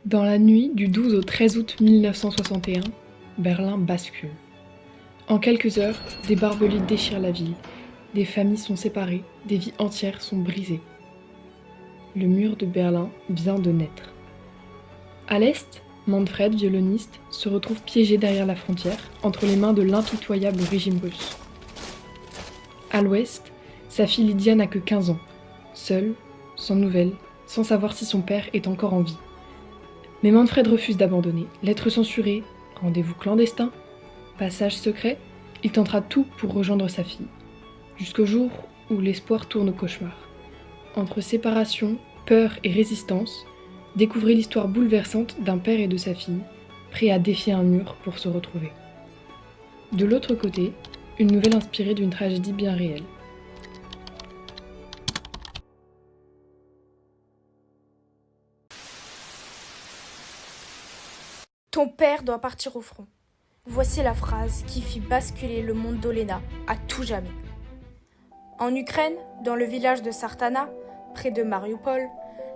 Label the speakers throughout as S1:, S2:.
S1: Dans la nuit du 12 au 13 août 1961, Berlin bascule. En quelques heures, des barbelés déchirent la ville, des familles sont séparées, des vies entières sont brisées. Le mur de Berlin vient de naître. À l'est, Manfred, violoniste, se retrouve piégé derrière la frontière, entre les mains de l'impitoyable régime russe. À l'ouest, sa fille Lydia n'a que 15 ans, seule, sans nouvelles, sans savoir si son père est encore en vie. Mais Manfred refuse d'abandonner. Lettres censurées, rendez-vous clandestin, passage secret, il tentera tout pour rejoindre sa fille. Jusqu'au jour où l'espoir tourne au cauchemar. Entre séparation, peur et résistance, découvrez l'histoire bouleversante d'un père et de sa fille, prêts à défier un mur pour se retrouver. De l'autre côté, une nouvelle inspirée d'une tragédie bien réelle.
S2: Ton père doit partir au front. Voici la phrase qui fit basculer le monde d'Olena à tout jamais. En Ukraine, dans le village de Sartana, près de Mariupol,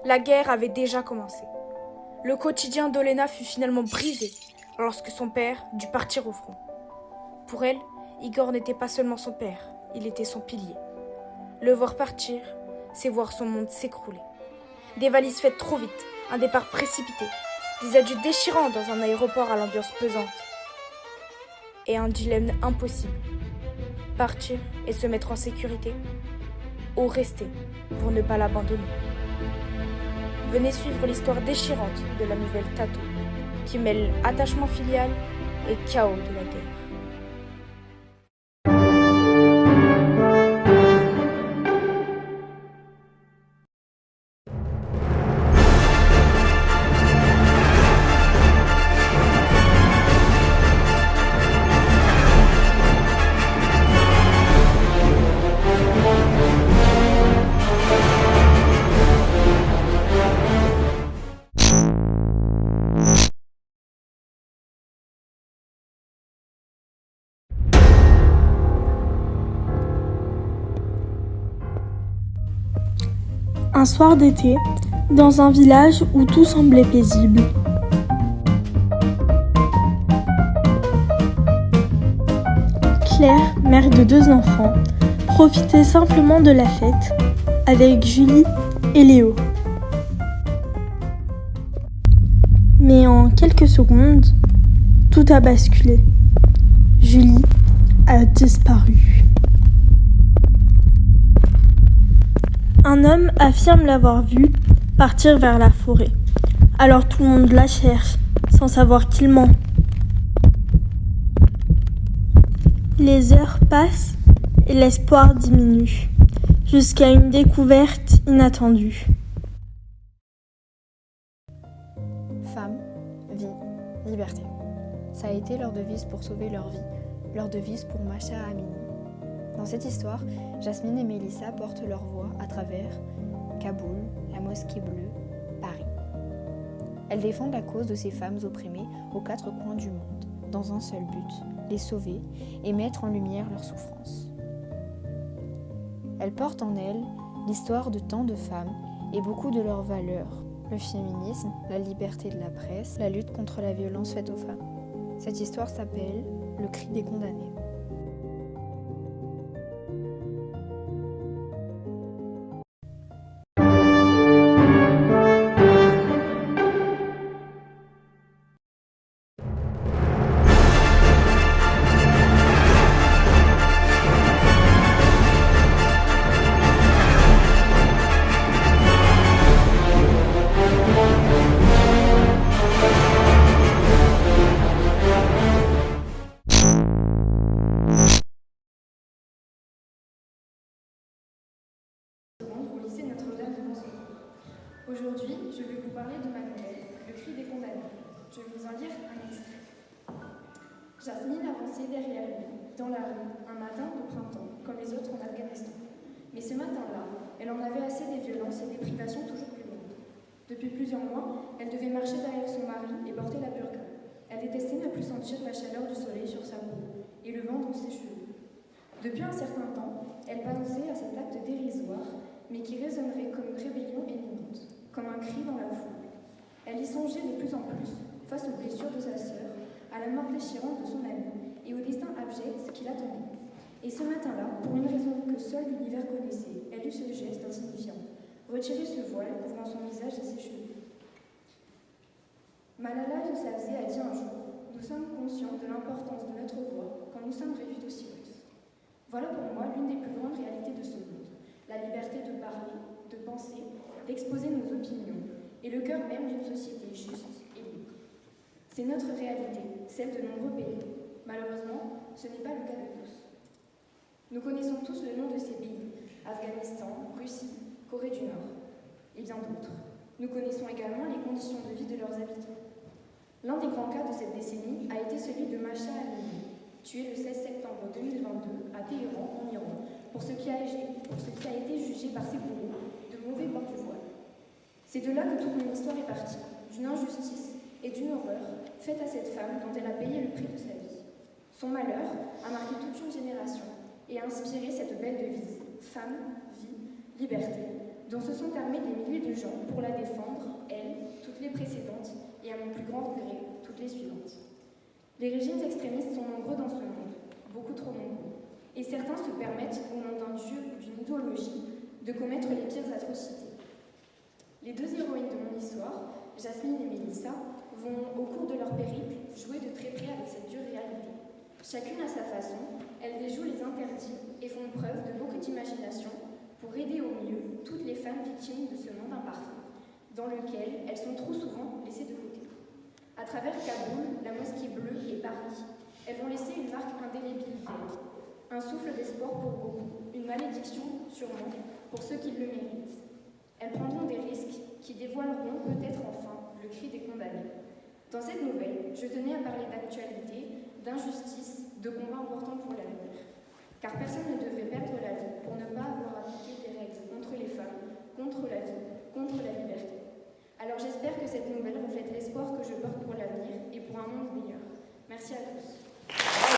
S2: la guerre avait déjà commencé. Le quotidien d'Olena fut finalement brisé lorsque son père dut partir au front. Pour elle, Igor n'était pas seulement son père, il était son pilier. Le voir partir, c'est voir son monde s'écrouler. Des valises faites trop vite, un départ précipité, des adieux déchirants dans un aéroport à l'ambiance pesante. Et un dilemme impossible. Partir et se mettre en sécurité, ou rester pour ne pas l'abandonner. Venez suivre l'histoire déchirante de la nouvelle Tato, qui mêle attachement filial et chaos de la guerre.
S3: Un soir d'été, dans un village où tout semblait paisible. Claire, mère de 2 enfants, profitait simplement de la fête avec Julie et Léo. Mais en quelques secondes, tout a basculé. Julie a disparu. Un homme affirme l'avoir vue partir vers la forêt. Alors tout le monde la cherche, sans savoir qu'il ment. Les heures passent et l'espoir diminue, jusqu'à une découverte inattendue.
S4: Femme, vie, liberté. Ça a été leur devise pour sauver leur vie, leur devise pour Masha Amini. Dans cette histoire, Jasmine et Mélissa portent leur voix à travers Kaboul, la Mosquée Bleue, Paris. Elles défendent la cause de ces femmes opprimées aux 4 coins du monde, dans un seul but, les sauver et mettre en lumière leurs souffrances. Elles portent en elles l'histoire de tant de femmes et beaucoup de leurs valeurs, le féminisme, la liberté de la presse, la lutte contre la violence faite aux femmes. Cette histoire s'appelle « Le cri des condamnés ».
S5: Au lycée Notre-Dame de Moscou. Aujourd'hui, je vais vous parler de ma nouvelle, Le cri des condamnés. Je vais vous en lire un extrait. Jasmine avançait derrière lui, dans la rue, un matin de printemps, comme les autres en Afghanistan. Mais ce matin-là, elle en avait assez des violences et des privations toujours plus grandes. Depuis plusieurs mois, elle devait marcher derrière son mari et porter la burqa. Elle détestait ne plus sentir la chaleur du soleil sur sa peau et le vent dans ses cheveux. Depuis un certain temps, elle pensait à cet acte dérisoire, mais qui résonnerait comme une rébellion imminente, comme un cri dans la foule. Elle y songeait de plus en plus, face aux blessures de sa sœur, à la mort déchirante de son ami et au destin abject qui l'attendait. Et ce matin-là, pour une raison que seul l'univers connaissait, elle eut ce geste insignifiant, retirer ce voile couvrant son visage et ses cheveux. Malala Yousafzai a dit un jour: nous sommes conscients de l'importance de notre voix quand nous sommes réduits au silence. Voilà pour moi l'une des plus grandes réalités de ce monde, la liberté de parler, de penser, d'exposer nos opinions, et le cœur même d'une société juste et libre. C'est notre réalité, celle de nombreux pays. Malheureusement, ce n'est pas le cas de tous. Nous connaissons tous le nom de ces pays: Afghanistan, Russie, Corée du Nord, et bien d'autres. Nous connaissons également les conditions de vie de leurs habitants. L'un des grands cas de cette décennie a été celui de Mahsa Amini, tué le 16 septembre 2022 à Téhéran, en Iran, pour ce qui a été jugé par ses bourreaux de mauvais port du voile. C'est de là que toute mon histoire est partie, d'une injustice et d'une horreur faite à cette femme dont elle a payé le prix de sa vie. Son malheur a marqué toute une génération et a inspiré cette belle devise: femme, vie, liberté, dont se sont armés des milliers de gens pour la défendre, elle, toutes les précédentes, et à mon plus grand regret, toutes les suivantes. Les régimes extrémistes sont nombreux dans ce monde, beaucoup trop nombreux, et certains se permettent, au nom d'un dieu ou d'une idéologie, de commettre les pires atrocités. Les deux héroïnes de mon histoire, Jasmine et Mélissa, vont, au cours de leur périple, jouer de très près avec cette dure réalité. Chacune à sa façon, elles déjouent les interdits et font preuve de beaucoup d'imagination pour aider au mieux toutes les femmes victimes de ce monde imparfait, dans lequel elles sont trop souvent laissées de côté. À travers Kaboul, la mosquée bleue et Paris, elles vont laisser une marque indélébile d'elles, un souffle d'espoir pour beaucoup, une malédiction sûrement pour ceux qui le méritent. Elles prendront des risques qui dévoileront peut-être enfin le cri des condamnés. Dans cette nouvelle, je tenais à parler d'actualité, d'injustice, de combats importants pour l'avenir. Car personne ne devrait perdre la vie pour ne pas avoir appliqué des règles contre les femmes, contre la vie, contre la liberté. Alors j'espère que cette nouvelle reflète l'espoir que je porte pour l'avenir et pour un monde meilleur. Merci à tous.